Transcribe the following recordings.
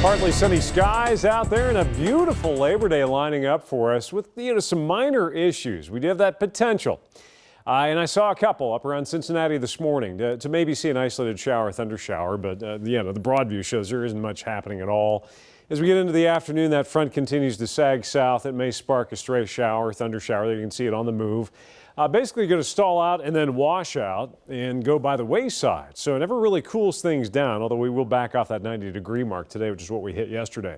Partly sunny skies out there and a beautiful Labor Day lining up for us with some minor issues. We do have that potential. And I saw a couple up around Cincinnati this morning to maybe see an isolated shower, thunder shower, but the broad view shows there isn't much happening at all. As we get into the afternoon, that front continues to sag south. It may spark a stray shower, thunder shower. There you can see it on the move. Basically going to stall out and then wash out and go by the wayside. So it never really cools things down, although we will back off that 90-degree mark today, which is what we hit yesterday.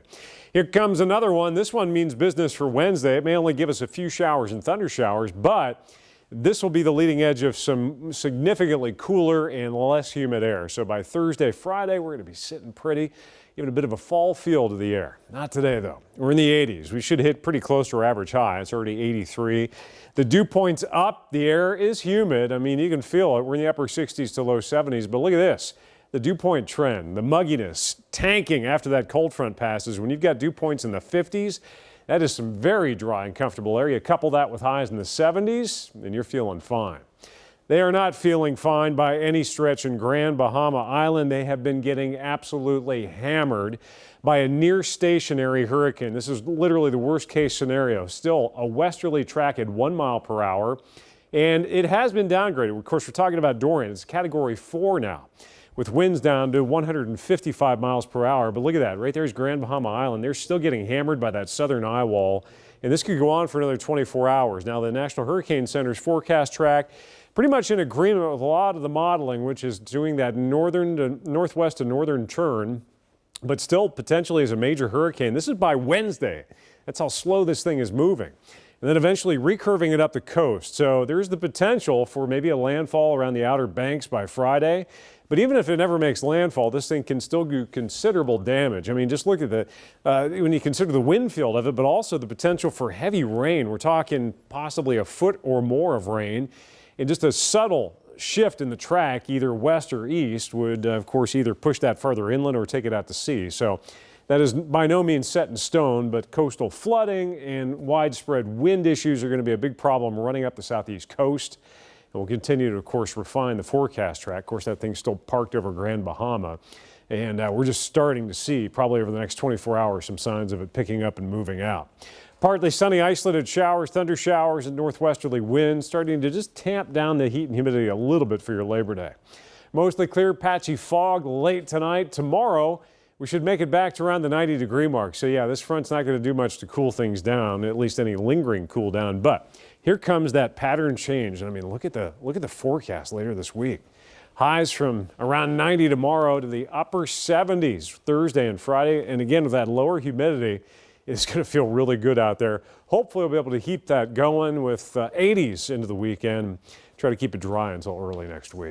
Here comes another one. This one means business for Wednesday. It may only give us a few showers and thunder showers, but this will be the leading edge of some significantly cooler and less humid air. So by Thursday, Friday, we're going to be sitting pretty, giving a bit of a fall feel to the air. Not today, though. We're in the 80s. We should hit pretty close to our average high. It's already 83. The dew point's up. The air is humid. I mean, you can feel it. We're in the upper 60s to low 70s. But look at this. The dew point trend, the mugginess tanking after that cold front passes. When you've got dew points in the 50s, that is some very dry and comfortable area. Couple that with highs in the 70s, and you're feeling fine. They are not feeling fine by any stretch in Grand Bahama Island. They have been getting absolutely hammered by a near stationary hurricane. This is literally the worst case scenario. Still a westerly track at 1 mile per hour, and it has been downgraded. Of course, we're talking about Dorian. It's Category 4 now, with winds down to 155 miles per hour. But look at that. Right there's Grand Bahama Island. They're still getting hammered by that southern eye wall, and this could go on for another 24 hours. Now, the National Hurricane Center's forecast track pretty much in agreement with a lot of the modeling, which is doing that northern to northwest to northern turn, but still potentially as a major hurricane. This is by Wednesday. That's how slow this thing is moving. And then eventually recurving it up the coast. So there's the potential for maybe a landfall around the Outer Banks by Friday. But even if it never makes landfall, this thing can still do considerable damage. I mean, just look at when you consider the wind field of it, but also the potential for heavy rain. We're talking possibly a foot or more of rain. And just a subtle shift in the track, either west or east, would, of course, either push that further inland or take it out to sea. So that is by no means set in stone, but coastal flooding and widespread wind issues are going to be a big problem running up the southeast coast. And we'll continue to, of course, refine the forecast track. Of course, that thing's still parked over Grand Bahama. And we're just starting to see, probably over the next 24 hours, some signs of it picking up and moving out. Partly sunny, isolated showers, thunder showers, and northwesterly winds starting to just tamp down the heat and humidity a little bit for your Labor Day. Mostly clear, patchy fog late tonight. Tomorrow, we should make it back to around the 90-degree mark. So yeah, this front's not going to do much to cool things down, at least any lingering cool down. But here comes that pattern change. I mean, look at the forecast later this week. Highs from around 90 tomorrow to the upper 70s Thursday and Friday. And again, with that lower humidity, it's going to feel really good out there. Hopefully we'll be able to keep that going with 80s into the weekend. Try to keep it dry until early next week.